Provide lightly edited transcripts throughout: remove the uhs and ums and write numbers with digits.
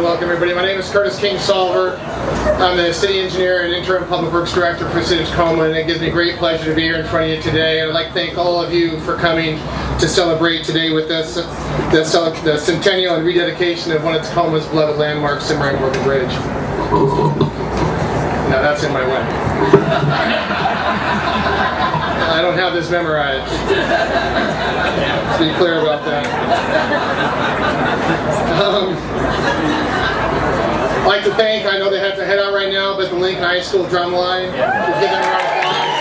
Welcome everybody. My name is Curtis King Solver. I'm the City Engineer and Interim Public Works Director for the City of Tacoma, and it gives me great pleasure to be here in front of you today. And I'd like to thank all of you for coming to celebrate today with us the centennial and rededication of one of Tacoma's beloved landmarks, the Morgan Bridge. Now that's in my way. I don't have this memorized. Let's be clear about that. I'd like to thank, I know they have to head out right now, but the Lincoln High School drum line. We'll give them a round of applause.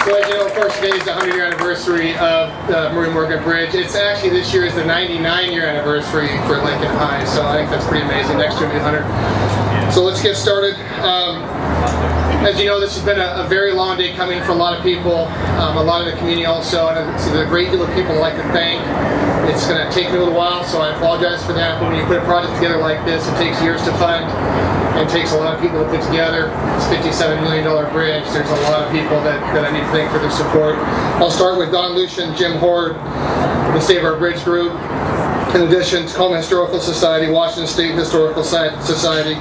So as you know, of course, today is the 100-year anniversary of the Morgan Bridge. It's actually, this year is the 99-year anniversary for Lincoln High, so I think that's pretty amazing. Next year will be 100. So let's get started. As you know, this has been a very long day coming for a lot of people, a lot of the community also, and it's a great deal of people I'd like to thank. It's going to take me a little while, so I apologize for that. But when you put a project together like this, it takes years to fund, and it takes a lot of people to put together. It's a $57 million bridge. There's a lot of people that I need to thank for their support. I'll start with Don Lucian, Jim Horde, the Save Our Bridge group. In addition, Tacoma Historical Society, Washington State Historical Society,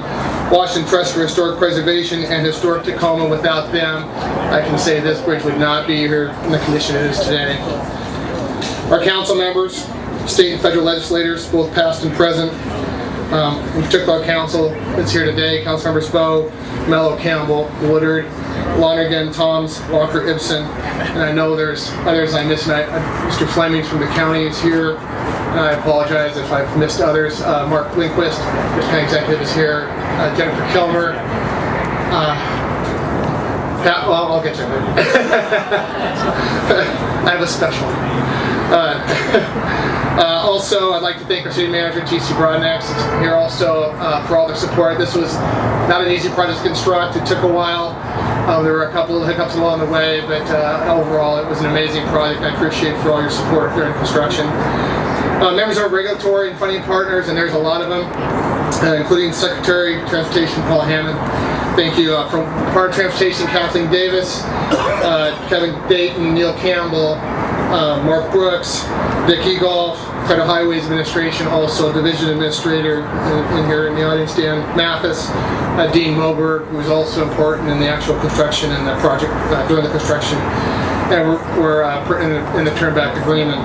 Washington Trust for Historic Preservation, and Historic Tacoma. Without them, I can say this bridge would not be here in the condition it is today. Our council members, state and federal legislators, both past and present. In particular, our council that's here today, Councilmembers Bowe, Mello, Campbell, Woodard, Lonergan, Toms, Walker, Ibsen, and I know there's others I missed. Mr. Fleming from the county is here, and I apologize if I've missed others. Mark Lindquist, the county executive, is here. Jennifer Kilmer. I'll get to her. I have a special one. Also, I'd like to thank our city manager, T.C. Broadnax, here also for all their support. This was not an easy project to construct. It took a while. There were a couple of hiccups along the way, but overall it was an amazing project. I appreciate for all your support during construction. Members of our regulatory and funding partners, and there's a lot of them, including Secretary of Transportation Paul Hammond. Thank you. From Department of Transportation, Kathleen Davis, Kevin Dayton, Neil Campbell, Mark Brooks, Dick Egolf, Federal Highways Administration, also Division Administrator in here in the audience, Dan Mathis, Dean Moberg, who is also important in the actual construction and the project during the construction, and we're in the turnback agreement.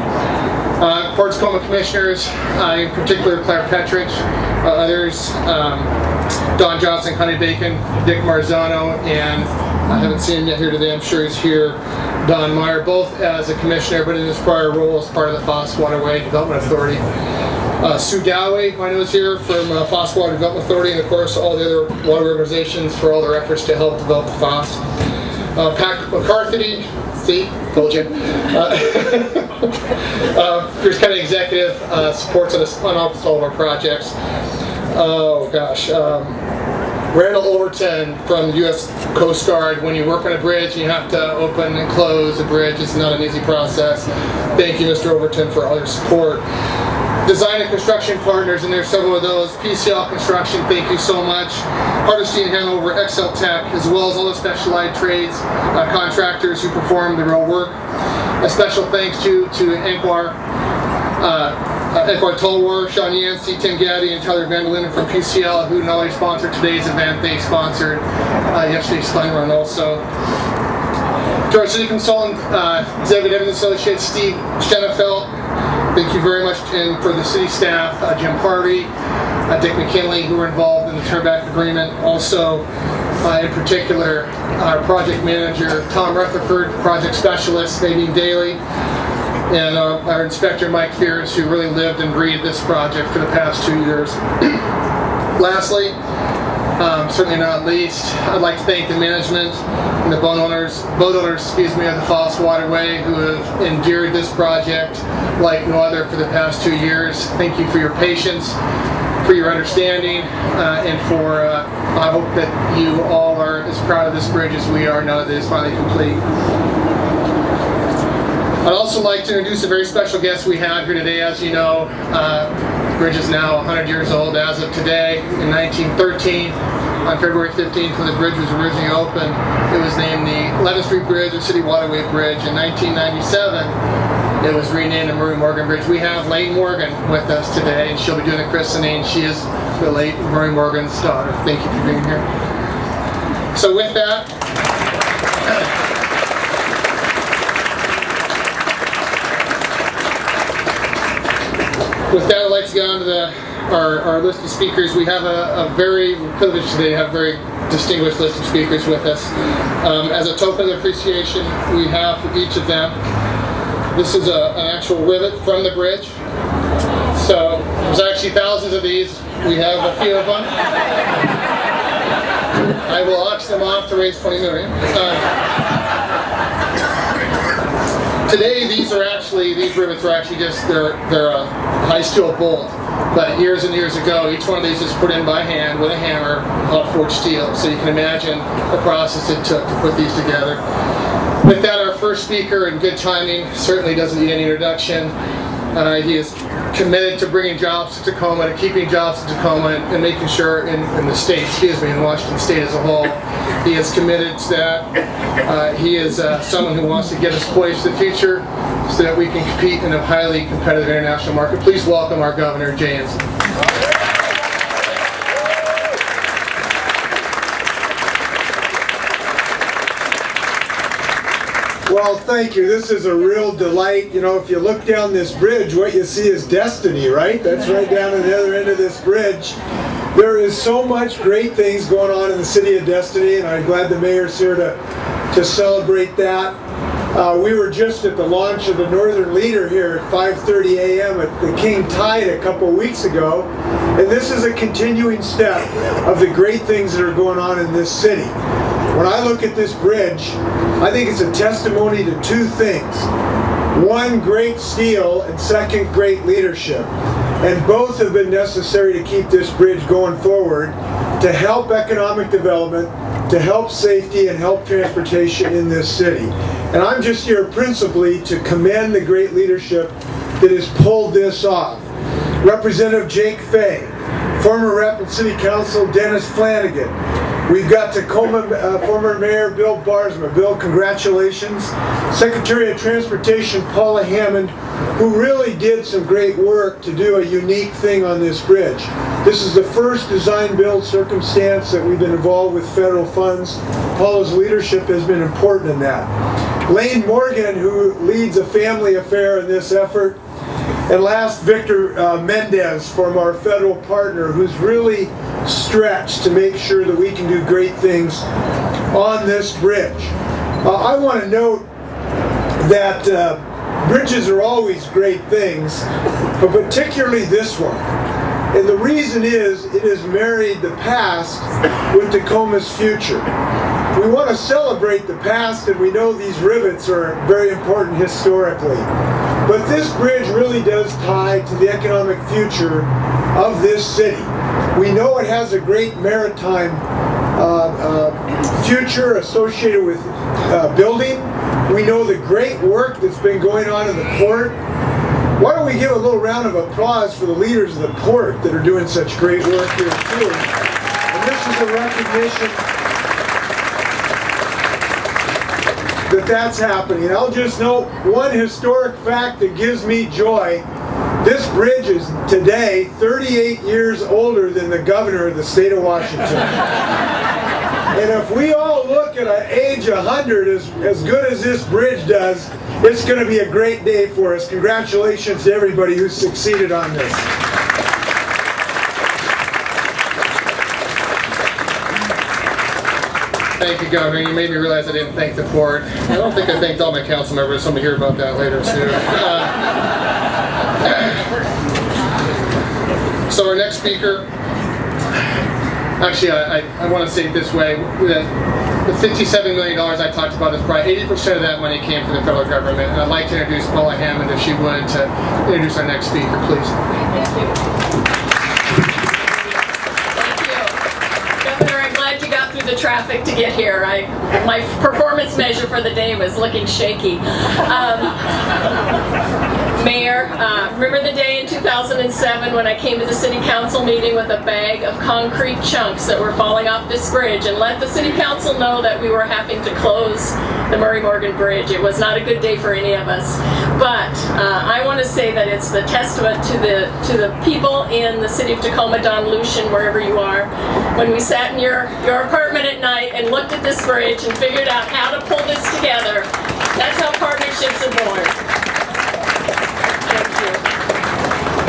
Port Tacoma Commissioners, in particular Claire Petrich, others, Don Johnson, Connie Bacon, Dick Marzano, and I haven't seen him yet here today, I'm sure he's here, Don Meyer, both as a commissioner, but in his prior role as part of the Foss Waterway Development Authority. Sue Dowey, who I know is here from Foss Water Development Authority, and of course all the other water organizations for all their efforts to help develop the Foss. Pat McCarthy, see, told you. Here's County Executive, supports on almost all of our projects. Oh gosh. Randall Overton from the U.S. Coast Guard. When you work on a bridge, you have to open and close a bridge. It's not an easy process. Thank you, Mr. Overton, for all your support. Design and construction partners, and there's several of those. PCL Construction, thank you so much. Hardesty and Hanover, Excel Tech, as well as all the specialized trades contractors who perform the real work. A special thanks to Anquar Tolwar, Sean Yancey, Tim Gaddy, and Tyler Vandelinden from PCL, who not only sponsored today's event, they sponsored yesterday's fun run also. To our city consultant, David Evans Associates, Steve Schenefeld, thank you very much, and for the city staff, Jim Parvey, Dick McKinley, who were involved in the turnback agreement. Also, in particular, our project manager, Tom Rutherford, project specialist, Nadine Daly, and our inspector, Mike Fears, who really lived and breathed this project for the past 2 years. Lastly, certainly not least, I'd like to thank the management and the boat owners, of the Foss Waterway, who have endured this project like no other for the past 2 years. Thank you for your patience, for your understanding, and for, I hope that you all are as proud of this bridge as we are now that it's finally complete. I'd also like to introduce a very special guest we have here today. As you know, the bridge is now 100 years old as of today. In 1913, on February 15th, when the bridge was originally opened, it was named the 11th Street Bridge or City Waterway Bridge. In 1997, it was renamed the Murray Morgan Bridge. We have Lane Morgan with us today, and she'll be doing the christening. She is the late Murray Morgan's daughter. Thank you for being here. So with that, I'd like to get on to our list of speakers. We have a very privileged today to have a very distinguished list of speakers with us. As a token of appreciation, we have for each of them, this is an actual rivet from the bridge. So there's actually thousands of these. We have a few of them. I will auction them off to raise $20 million. Today, these rivets are actually just, they're a high steel bolt. But years and years ago, each one of these was put in by hand with a hammer, hot forged steel. So you can imagine the process it took to put these together. With that, our first speaker, in good timing, certainly doesn't need any introduction. He is committed to bringing jobs to Tacoma, to keeping jobs in Tacoma, and making sure in the state, in Washington State as a whole, he is committed to that. He is someone who wants to get us poised for the future so that we can compete in a highly competitive international market. Please welcome our Governor, Jay Inslee. Well, thank you. This is a real delight. You know, if you look down this bridge, what you see is destiny, right? That's right down at the other end of this bridge. There is so much great things going on in the city of Destiny, and I'm glad the mayor's here to celebrate that. We were just at the launch of the Northern Leader here at 5:30 a.m. at the King Tide a couple of weeks ago, and this is a continuing step of the great things that are going on in this city. When I look at this bridge, I think it's a testimony to two things. One, great steel, and second, great leadership. And both have been necessary to keep this bridge going forward, to help economic development, to help safety and help transportation in this city. And I'm just here principally to commend the great leadership that has pulled this off. Representative Jake Fay, former Rep and City Council Dennis Flanagan. We've got Tacoma former Mayor Bill Barsma. Bill, congratulations. Secretary of Transportation Paula Hammond, who really did some great work to do a unique thing on this bridge. This is the first design-build circumstance that we've been involved with federal funds. Paula's leadership has been important in that. Lane Morgan, who leads a family affair in this effort. And last, Victor Mendez from our federal partner, who's really stretched to make sure that we can do great things on this bridge. I want to note that bridges are always great things, but particularly this one. And the reason is, it has married the past with Tacoma's future. We want to celebrate the past, and we know these rivets are very important historically. But this bridge really does tie to the economic future of this city. We know it has a great maritime future associated with building. We know the great work that's been going on in the port. Why don't we give a little round of applause for the leaders of the port that are doing such great work here too. And this is a recognition that that's happening. And I'll just note one historic fact that gives me joy. This bridge is today 38 years older than the governor of the state of Washington. And if we all look at an age 100 as good as this bridge does, it's going to be a great day for us. Congratulations to everybody who's succeeded on this. Thank you, Governor. You made me realize I didn't thank the port. I don't think I thanked all my council members. Somebody hear about that later, too. So our next speaker, actually, I want to say it this way, that the $57 million I talked about is probably 80% of that money came from the federal government. And I'd like to introduce Paula Hammond, if she would, to introduce our next speaker, please. Thank you. Through the traffic to get here. My performance measure for the day was looking shaky. Mayor, remember the day in 2007 when I came to the city council meeting with a bag of concrete chunks that were falling off this bridge and let the city council know that we were having to close the Murray Morgan Bridge. It was not a good day for any of us. But I want to say that it's the testament to the people in the city of Tacoma, Don Lucian, wherever you are, when we sat in your apartment at night and looked at this bridge and figured out how to pull this together. That's how partnerships are born.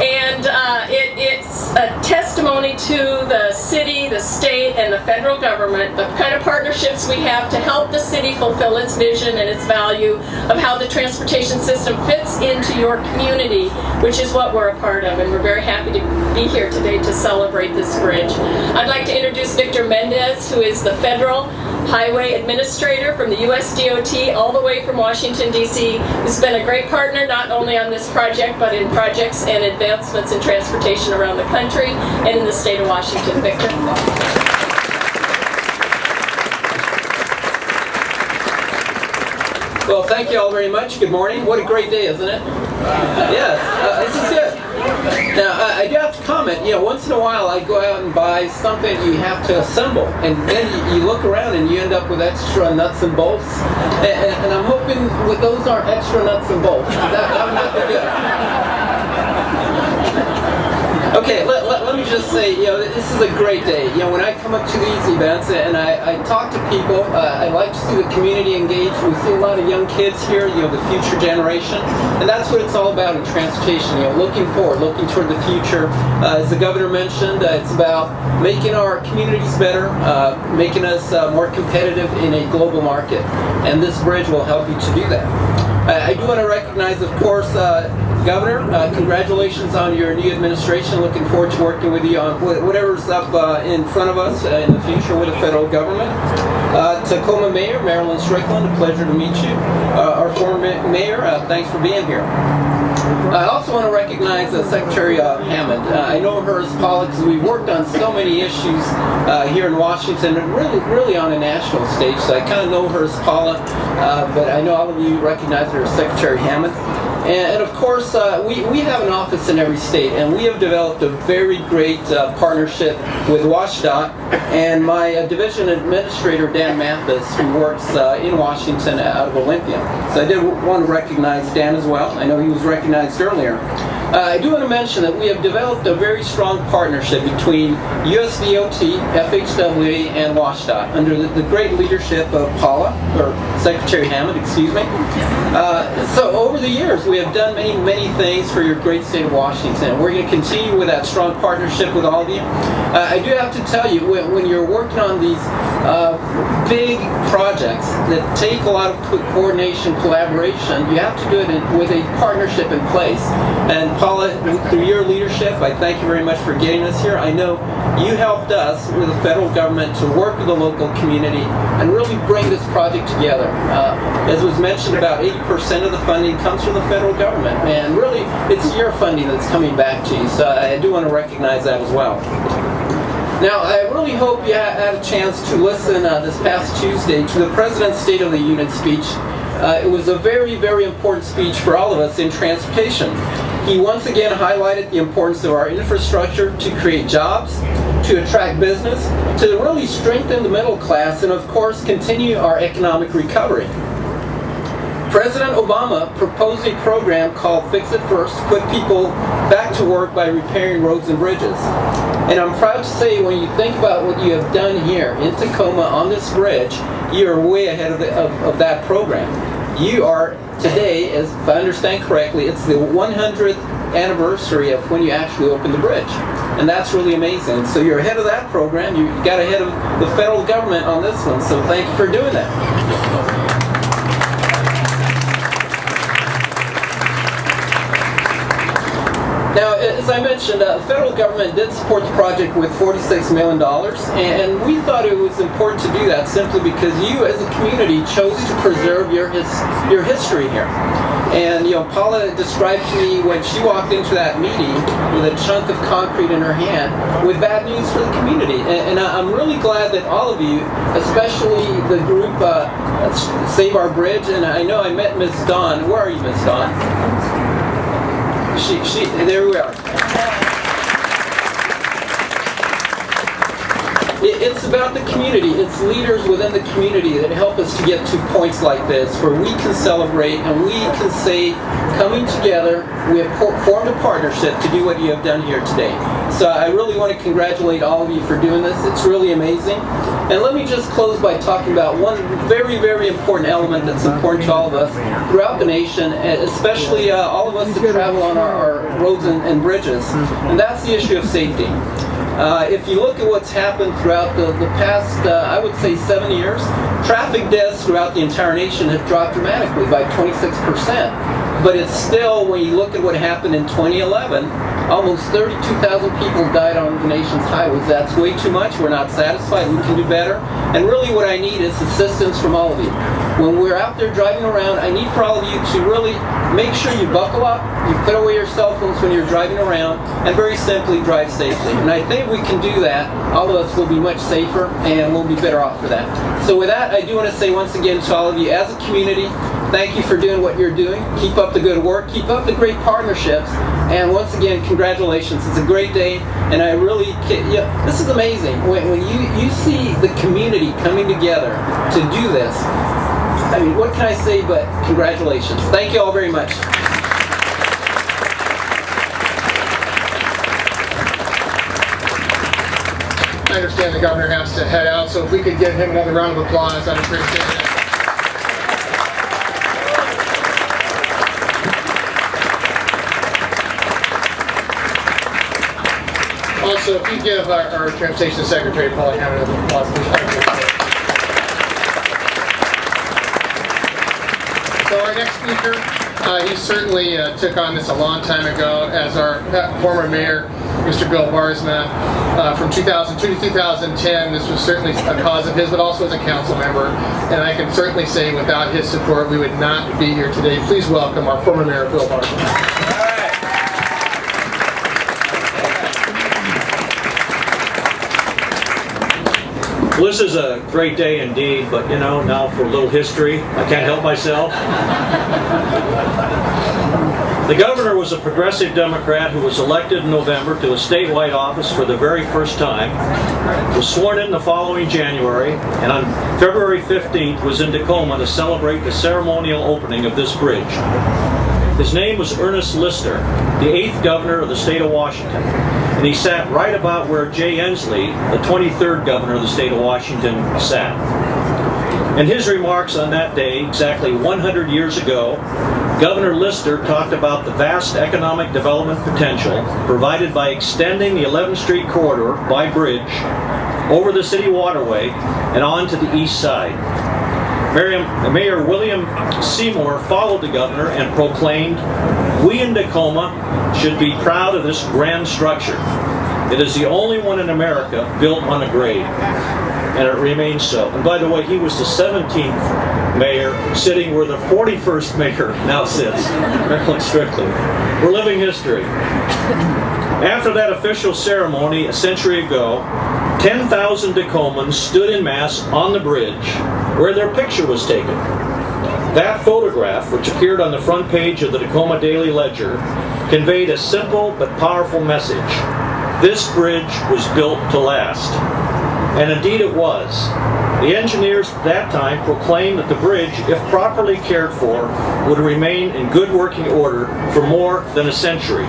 And it's a testimony to the city, the state, and the federal government, the kind of partnerships we have to help the city fulfill its vision and its value of how the transportation system fits into your community, which is what we're a part of. And we're very happy to be here today to celebrate this bridge. I'd like to introduce Victor Mendez, who is the federal highway administrator from the US DOT all the way from Washington, D.C. He's been a great partner not only on this project but in projects and advancements in transportation around the country and in the state of Washington. Victor. Well, thank you all very much. Good morning. What a great day, isn't it? Yes, this is good. Now, I do have to comment, once in a while I go out and buy something you have to assemble, and then you look around and you end up with extra nuts and bolts, and I'm hoping those aren't extra nuts and bolts. That would be good. Okay, let me just say, this is a great day. When I come up to these events and I talk to people, I like to see the community engaged. We see a lot of young kids here, the future generation, and that's what it's all about in transportation, looking forward, looking toward the future. As the governor mentioned, it's about making our communities better, making us more competitive in a global market, and this bridge will help you to do that. I do want to recognize, of course, Governor, congratulations on your new administration. Looking forward to working with you on whatever's up in front of us in the future with the federal government. Tacoma Mayor, Marilyn Strickland, a pleasure to meet you. Our former mayor, thanks for being here. I also want to recognize Secretary Hammond. I know her as Paula because we worked on so many issues here in Washington, and really on a national stage, so I kind of know her as Paula, but I know all of you recognize her as Secretary Hammond. And of course, we have an office in every state, and we have developed a very great partnership with WashDOT and my division administrator, Dan Mathis, who works in Washington out of Olympia. So I did want to recognize Dan as well. I know he was recognized earlier. I do want to mention that we have developed a very strong partnership between USDOT, FHWA, and WashDOT under the great leadership of Paula, or Secretary Hammond, excuse me. So over the years, we have done many things for your great state of Washington. We're going to continue with that strong partnership with all of you. I do have to tell you, when you're working on these big projects that take a lot of coordination, collaboration, you have to do it with a partnership in place. And Paula, through your leadership, I thank you very much for getting us here. I know you helped us with the federal government to work with the local community and really bring this project together. As was mentioned, about 80% of the funding comes from the federal government, and really it's your funding that's coming back to you, so I do want to recognize that as well. Now, I really hope you had a chance to listen this past Tuesday to the President's State of the Union speech. It was a very important speech for all of us in transportation. He once again highlighted the importance of our infrastructure to create jobs, to attract business, to really strengthen the middle class, and of course continue our economic recovery. President Obama proposed a program called Fix It First to put people back to work by repairing roads and bridges. And I'm proud to say, when you think about what you have done here in Tacoma on this bridge, you are way ahead of that program. You are today, as if I understand correctly, it's the 100th anniversary of when you actually opened the bridge. And that's really amazing. So you're ahead of that program. You got ahead of the federal government on this one. So thank you for doing that. Now, as I mentioned, the federal government did support the project with $46 million, and we thought it was important to do that simply because you, as a community, chose to preserve your history here. And Paula described to me when she walked into that meeting with a chunk of concrete in her hand with bad news for the community. And I'm really glad that all of you, especially the group Save Our Bridge, and I know I met Ms. Dawn. Where are you, Ms. Dawn? There we are. It's about the community. It's leaders within the community that help us to get to points like this where we can celebrate and we can say, coming together, we have formed a partnership to do what you have done here today. So I really want to congratulate all of you for doing this. It's really amazing. And let me just close by talking about one very important element that's important to all of us throughout the nation, especially all of us that travel on our roads and bridges, and that's the issue of safety. If you look at what's happened throughout the past, I would say 7 years, traffic deaths throughout the entire nation have dropped dramatically by 26%. But it's still, when you look at what happened in 2011, almost 32,000 people died on the nation's highways. That's way too much. We're not satisfied. We can do better. And really what I need is assistance from all of you. When we're out there driving around, I need for all of you to really make sure you buckle up, you put away your cell phones when you're driving around, and very simply drive safely. And I think we can do that. All of us will be much safer, and we'll be better off for that. So with that, I do want to say once again to all of you, as a community, thank you for doing what you're doing. Keep up the good work. Keep up the great partnerships. And once again, congratulations. It's a great day, and I really, this is amazing. When you see the community coming together to do this, I mean, what can I say but congratulations. Thank you all very much. I understand the governor has to head out, so if we could give him another round of applause, I'd appreciate it. Also, if you give our transportation secretary, Paul Hammond, an applause, please. Thank you. So our next speaker, he certainly took on this a long time ago as our former mayor, Mr. Bill Barsma, from 2002 to 2010. This was certainly a cause of his, but also as a council member. And I can certainly say without his support, we would not be here today. Please welcome our former mayor, Bill Barsma. Well, this is a great day indeed, but you know, now for a little history, I can't help myself. The governor was a progressive Democrat who was elected in November to a statewide office for the very first time, was sworn in the following January, and on February 15th was in Tacoma to celebrate the ceremonial opening of this bridge. His name was Ernest Lister, the 8th governor of the state of Washington, and he sat right about where Jay Inslee, the 23rd governor of the state of Washington, sat. In his remarks on that day, exactly 100 years ago, Governor Lister talked about the vast economic development potential provided by extending the 11th Street corridor by bridge over the city waterway and on to the east side. Mayor William Seymour followed the governor and proclaimed, "We in Tacoma should be proud of this grand structure. It is the only one in America built on a grade." And it remains so. And by the way, he was the 17th mayor, sitting where the 41st mayor now sits, Marilyn Strickland. We're living history. After that official ceremony a century ago, 10,000 Tacomans stood en masse on the bridge where their picture was taken. That photograph, which appeared on the front page of the Tacoma Daily Ledger, conveyed a simple but powerful message. This bridge was built to last. And indeed it was. The engineers at that time proclaimed that the bridge, if properly cared for, would remain in good working order for more than a century.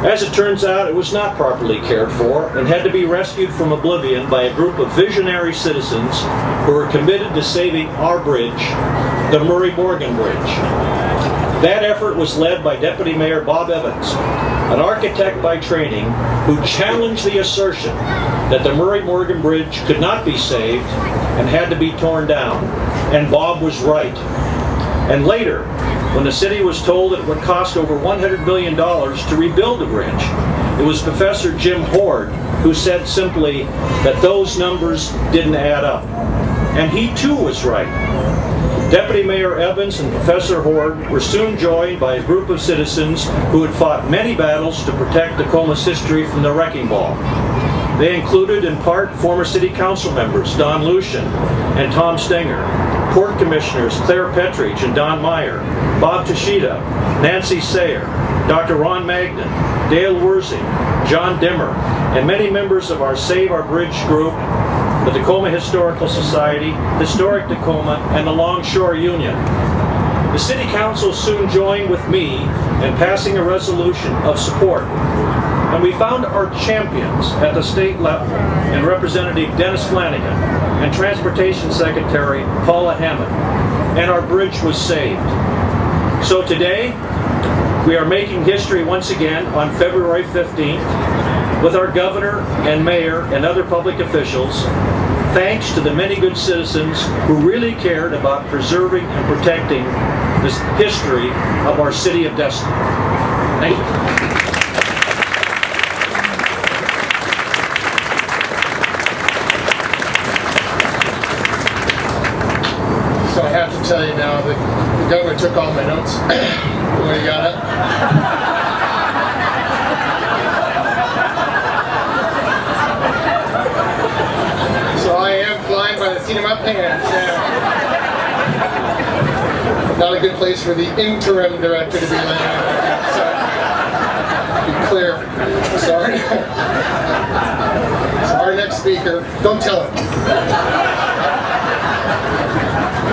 As it turns out, it was not properly cared for and had to be rescued from oblivion by a group of visionary citizens who were committed to saving our bridge, the Murray-Morgan Bridge. That effort was led by Deputy Mayor Bob Evans, an architect by training, who challenged the assertion that the Murray-Morgan Bridge could not be saved and had to be torn down. And Bob was right. And later, when the city was told it would cost over $100 million to rebuild the bridge, it was Professor Jim Hord who said simply that those numbers didn't add up. And he too was right. Deputy Mayor Evans and Professor Hord were soon joined by a group of citizens who had fought many battles to protect Tacoma's history from the wrecking ball. They included in part former city council members Don Lucian and Tom Stenger, Port Commissioners Claire Petridge and Don Meyer, Bob Tashida, Nancy Sayer, Dr. Ron Magnan, Dale Wurzing, John Dimmer, and many members of our Save Our Bridge group, the Tacoma Historical Society, Historic Tacoma, and the Longshore Union. The City Council soon joined with me in passing a resolution of support. And we found our champions at the state level in Representative Dennis Flanagan and Transportation Secretary Paula Hammond, and our bridge was saved. So today, we are making history once again on February 15th with our governor and mayor and other public officials, thanks to the many good citizens who really cared about preserving and protecting this history of our city of destiny. Thank you. So I have to tell you now that Governor took all my notes. What do you got up? So I am flying by the seat of my pants. Yeah. Not a good place for the interim director to be landing. So, be clear. Sorry. So our next speaker, don't tell him.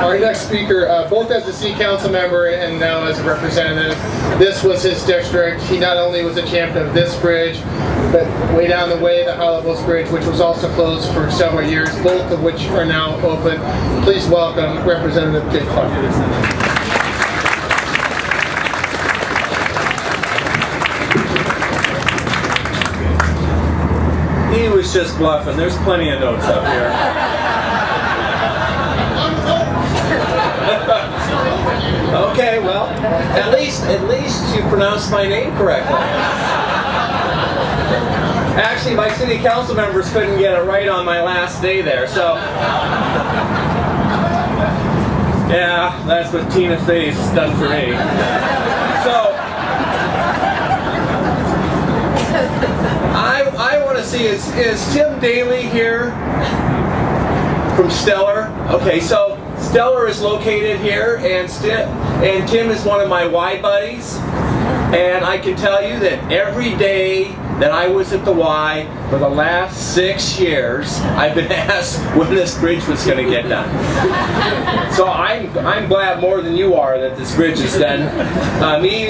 Our next speaker, both as a city council member and now as a representative, this was his district. He not only was a champion of this bridge, but way down the way, the High Levels Bridge, which was also closed for several years, both of which are now open. Please welcome Representative Dick Clark. He was just bluffing. There's plenty of notes up here. Okay, well, at least you pronounced my name correctly. Actually, my city council members couldn't get it right on my last day there, so yeah, that's what Tina Fey's done for me. So I want to see, is Tim Daly here from Stellar? Okay, so Stellar is located here, and Tim is one of my Y buddies, and I can tell you that every day that I was at the Y for the last 6 years, I've been asked when this bridge was going to get done. So I'm glad more than you are that this bridge is done. He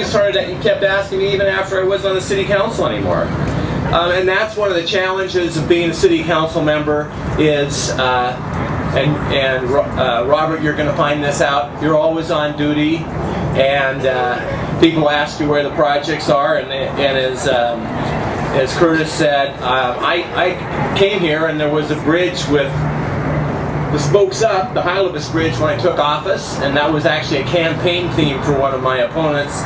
kept asking me even after I wasn't on the city council anymore. And that's one of the challenges of being a city council member is, Robert, you're going to find this out, you're always on duty, and people ask you where the projects are, and as Curtis said, I came here and there was a bridge with the spokes up, the High Levels Bridge, when I took office, and that was actually a campaign theme for one of my opponents.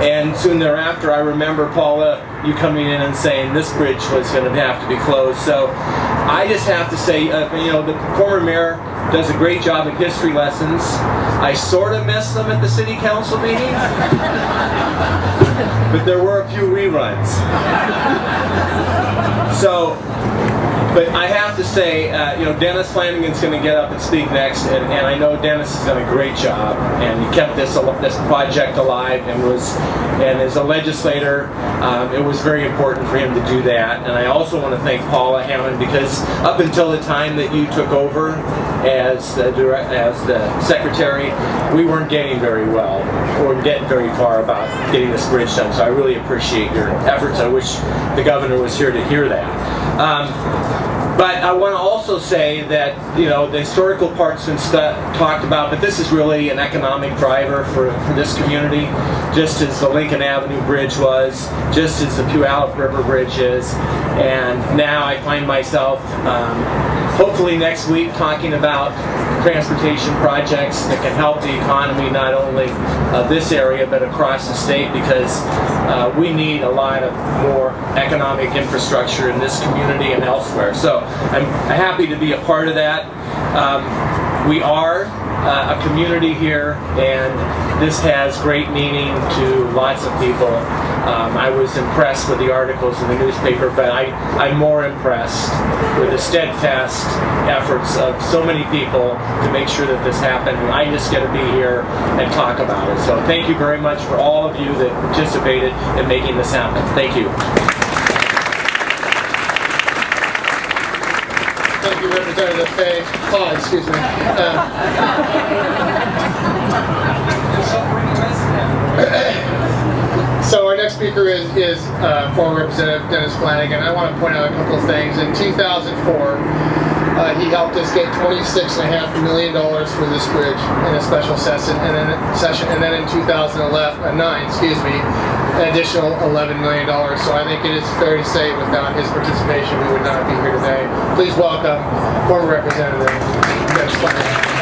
And soon thereafter, I remember, Paula, you coming in and saying this bridge was going to have to be closed. So I just have to say, the former mayor does a great job at history lessons. I sort of miss them at the city council meeting, but there were a few reruns. So, but I have to say, Dennis Flanagan's going to get up and speak next, and I know Dennis has done a great job, and he kept this project alive, and as a legislator, it was very important for him to do that. And I also want to thank Paula Hammond, because up until the time that you took over as the secretary, we weren't getting very well, or getting very far about getting this bridge done. So I really appreciate your efforts. I wish the governor was here to hear that. But I want to also say that, the historical part's been talked about, but this is really an economic driver for this community, just as the Lincoln Avenue Bridge was, just as the Puyallup River Bridge is. And now I find myself, hopefully next week, talking about transportation projects that can help the economy, not only of this area, but across the state, because we need a lot of more economic infrastructure in this community and elsewhere. So I'm happy to be a part of that. We are a community here, and this has great meaning to lots of people. I was impressed with the articles in the newspaper, but I'm more impressed with the steadfast efforts of so many people to make sure that this happened. And I just get to be here and talk about it. So thank you very much for all of you that participated in making this happen. Thank you. Thank you, Representative Fay. Oh, excuse me. So our next speaker is former Representative Dennis Flanagan. I want to point out a couple of things. In 2004, he helped us get $26.5 million for this bridge in a special session, and then in 2009, an additional $11 million. So I think it is fair to say without his participation, we would not be here today. Please welcome former Representative Dennis Flanagan.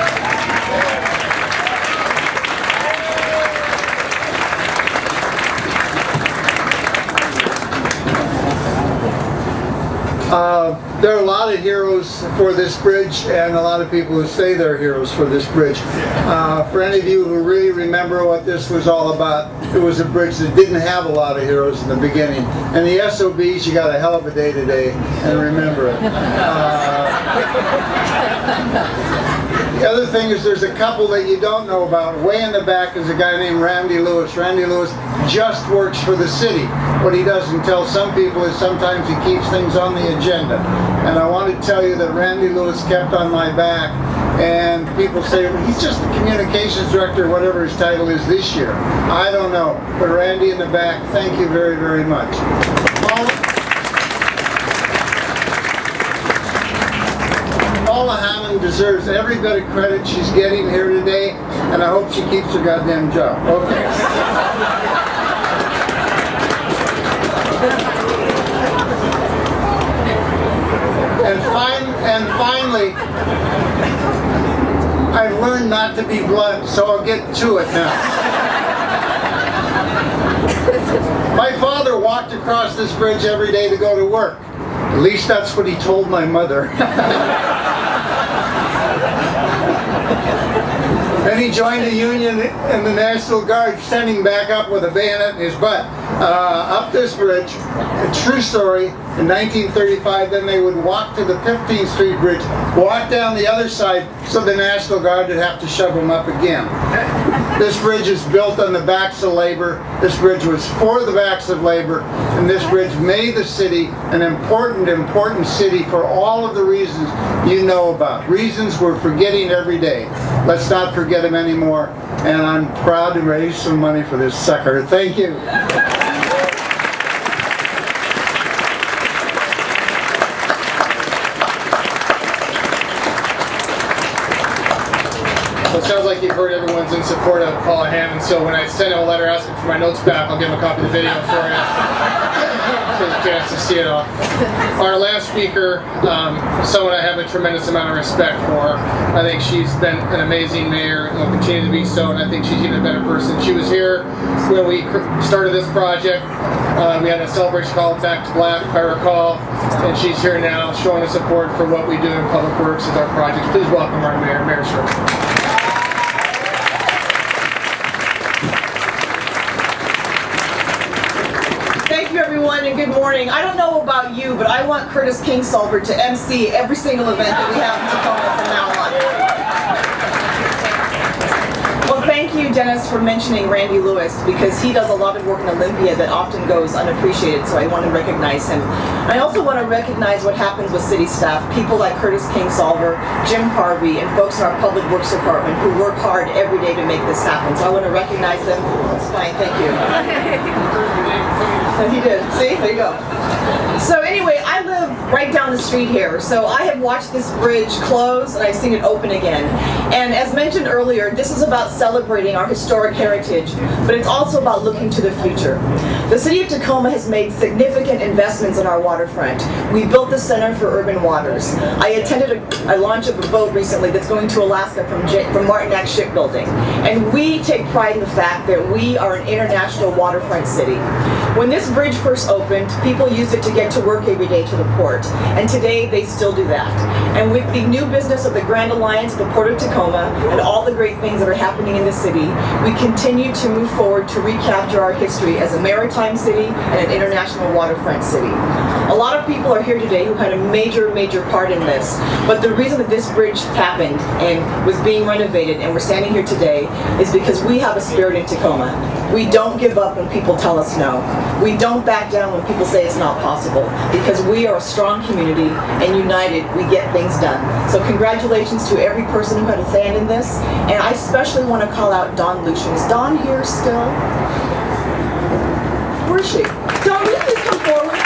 there are a lot of heroes for this bridge, and a lot of people who say they're heroes for this bridge. For any of you who really remember what this was all about, it was a bridge that didn't have a lot of heroes in the beginning. And the SOBs, you got a hell of a day today, and remember it. The other thing is there's a couple that you don't know about. Way in the back is a guy named Randy Lewis. Randy Lewis just works for the city. What he doesn't tell some people is sometimes he keeps things on the agenda. And I want to tell you that Randy Lewis kept on my back. And people say, he's just the communications director, whatever his title is this year. I don't know. But Randy in the back, thank you very, very much. Paula Hammond deserves every bit of credit she's getting here today, and I hope she keeps her goddamn job. Okay. And finally, I've learned not to be blunt, so I'll get to it now. My father walked across this bridge every day to go to work. At least that's what he told my mother. Then he joined the Union and the National Guard, standing back up with a bayonet in his butt. Up this bridge, a true story, in 1935, then they would walk to the 15th Street Bridge, walk down the other side, so the National Guard would have to shove them up again. This bridge is built on the backs of labor. This bridge was for the backs of labor, and this bridge made the city an important, important city for all of the reasons you know about. Reasons we're forgetting every day. Let's not forget them anymore, and I'm proud to raise some money for this sucker. Thank you. It sounds like you've heard everyone's in support of Paula Hammond, so when I send him a letter asking for my notes back, I'll give him a copy of the video for you. So a chance to see it all. Our last speaker, someone I have a tremendous amount of respect for. I think she's been an amazing mayor and will continue to be so, and I think she's even a better person. She was here when we started this project. We had a celebration called Back to Black, if I recall, and she's here now showing us support for what we do in public works with our projects. Please welcome our mayor, Mayor Stroh. Thank you, everyone, and good morning. I don't know about you, but I want Curtis Kingsolver to MC every single event that we have in Tacoma from now on. Well, thank you, Dennis, for mentioning Randy Lewis, because he does a lot of work in Olympia that often goes unappreciated, so I want to recognize him. I also want to recognize what happens with city staff, people like Curtis Kingsolver, Jim Harvey, and folks in our Public Works Department who work hard every day to make this happen. So I want to recognize them. That's fine, thank you. And he did. See? There you go. So anyway, I live right down the street here, so I have watched this bridge close and I've seen it open again. And as mentioned earlier, this is about celebrating our historic heritage, but it's also about looking to the future. The city of Tacoma has made significant investments in our waterfront. We built the Center for Urban Waters. I attended a launch of a boat recently that's going to Alaska from Martinac Shipbuilding. And we take pride in the fact that we are an international waterfront city. When this bridge first opened, people used it to get to work every day to the port. And today, they still do that. And with the new business of the Grand Alliance, the Port of Tacoma, and all the great things that are happening in the city, we continue to move forward to recapture our history as a maritime city and an international waterfront city. A lot of people are here today who had a major, major part in this. But the reason that this bridge happened and was being renovated and we're standing here today is because we have a spirit in Tacoma. We don't give up when people tell us no. We don't back down when people say it's not possible, because we are a strong community, and united, we get things done. So congratulations to every person who had a hand in this, and I especially want to call out Dawn Lucian. Is Dawn here still? Where is she? Dawn, will you please come forward?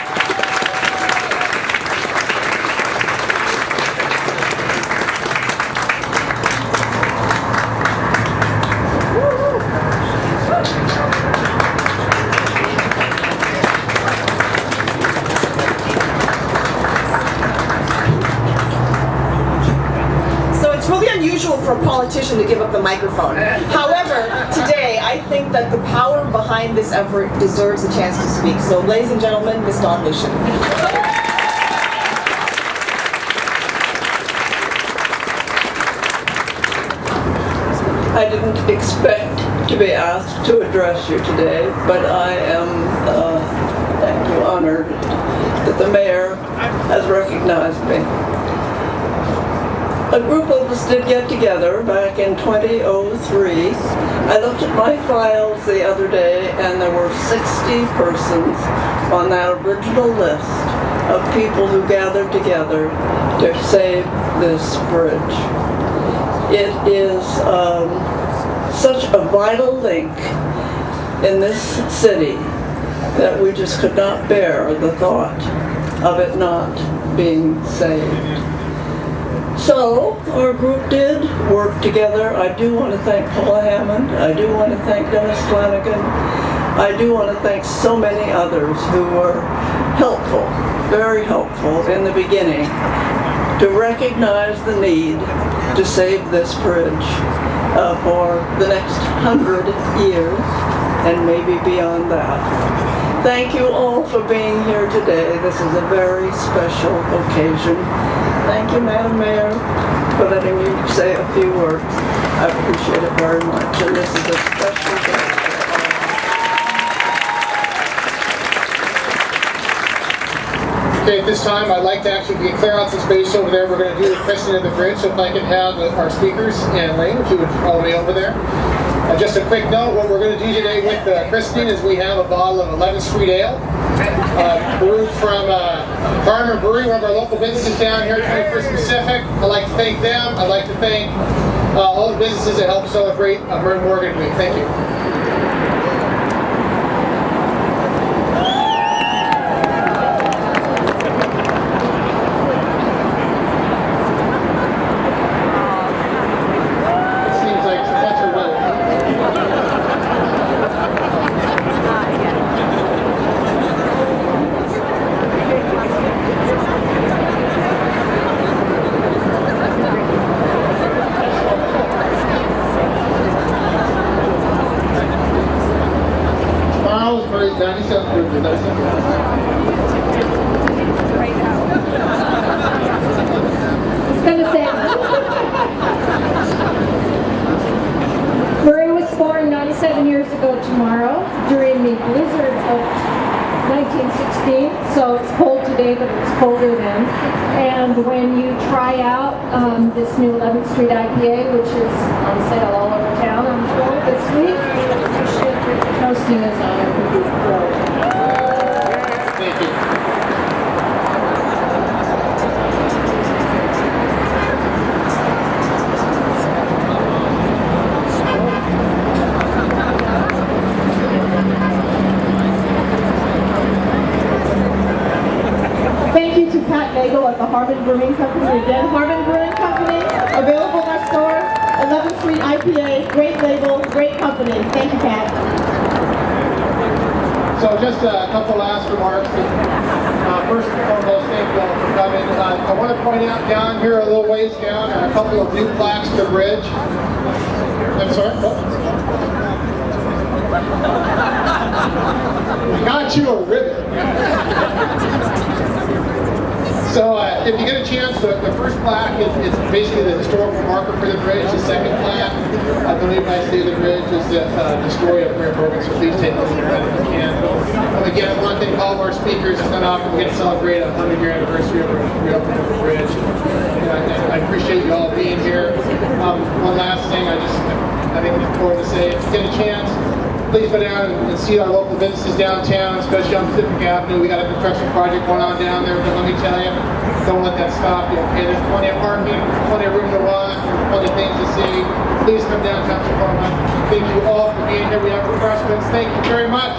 For a politician to give up the microphone. However, today I think that the power behind this effort deserves a chance to speak. So, ladies and gentlemen, Ms. Dawn Lucian. I didn't expect to be asked to address you today, but I am, thank you, honored that the mayor has recognized me. A group of us did get together back in 2003. I looked at my files the other day and there were 60 persons on that original list of people who gathered together to save this bridge. It is such a vital link in this city that we just could not bear the thought of it not being saved. So our group did work together. I do want to thank Paula Hammond. I do want to thank Dennis Flanagan. I do want to thank so many others who were helpful, very helpful in the beginning to recognize the need to save this bridge for the next 100 years and maybe beyond that. Thank you all for being here today. This is a very special occasion. Thank you, Madam Mayor, for letting me say a few words. I appreciate it very much, and this is a special day. Okay, at this time, I'd like to actually clear out some space over there. We're going to do the christening of the bridge, so if I could have our speakers and Lane, if you would follow me over there. Just a quick note, what we're going to do today with the christening is we have a bottle of 11th Street Ale, brewed from Farmer Brewery, one of our local businesses down here at 21st Pacific. I'd like to thank them. I'd like to thank all the businesses that helped celebrate Murray Morgan Week. Thank you. Murray was born 97 years ago tomorrow during the blizzard of 1916, so it's cold today, but it was colder then. And when you try out this new 11th Street IPA, which is on sale all over town, I'm told this week, you should drink the toasting is on every road. Thank you. Thank you to Pat Nagel at the Harmon Brewing Company, again, Harmon Brewing Company, available in our stores, 11th Street IPA, great label, great company. Thank you, Pat. So just a couple last remarks. First and foremost, thank you all for coming. I want to point out down here, a little ways down, are a couple of new plaques to the bridge. I'm sorry? I got you a ribbon. So if you get a chance, the first plaque is basically the historical marker for the bridge. The second plaque, I believe I say the bridge, is the story of Murray Morgan, so please take a look at that if you can. Again, I want to thank all of our speakers. It's not often we get to celebrate a 100-year anniversary of the reopening of the bridge. I appreciate you all being here. One last thing, I think it's important to say, if you get a chance, please go down and see our local businesses downtown, especially on Pacific Avenue. We got a construction project going on down there, but let me tell you, don't let that stop you, okay? There's plenty of parking, plenty of room to walk, plenty of things to see. Please come downtown Tacoma. Thank you all for being here. We have refreshments. Thank you very much.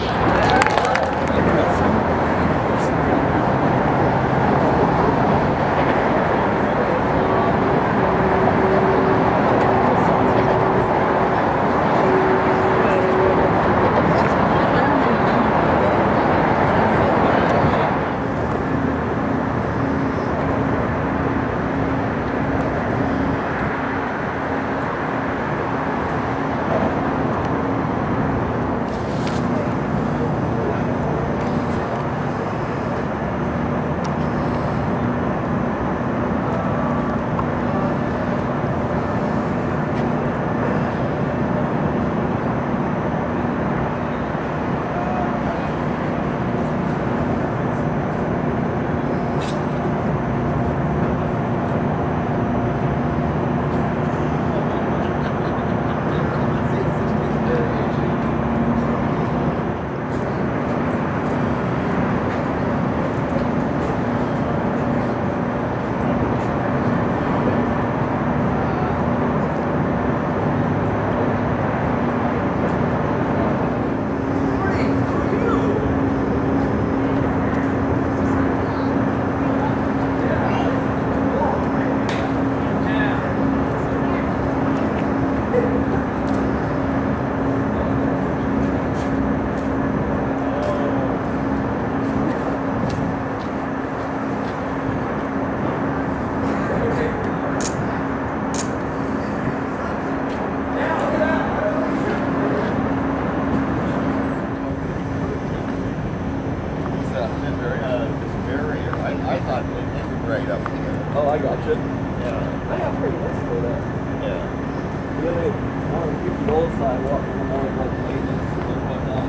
speed up a little bit. Oh, I got you. Yeah. I have pretty much for that. Yeah. The other, people both sidewalk in the morning like maintenance and whatnot.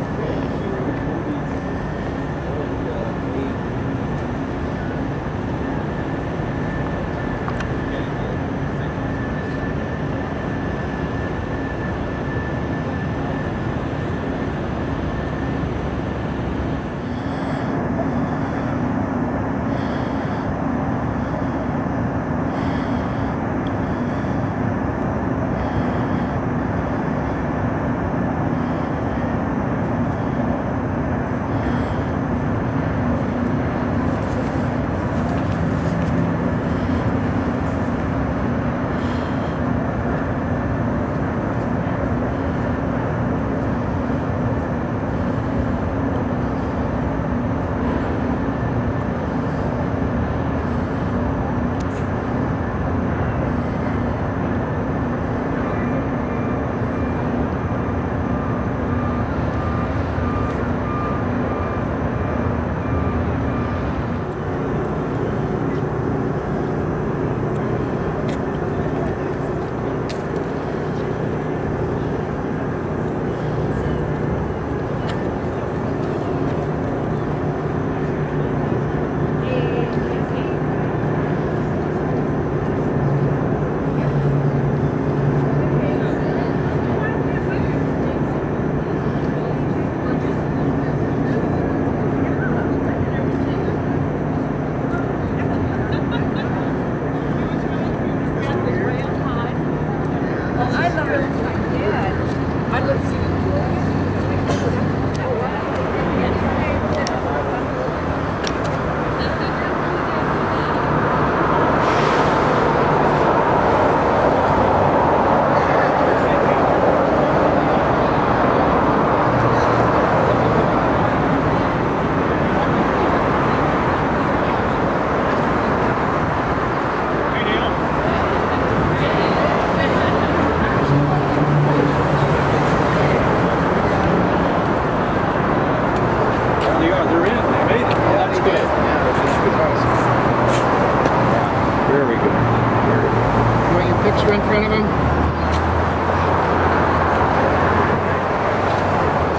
In front of him.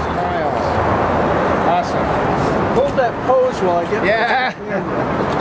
Smile. Awesome. Hold that pose while I get Yeah.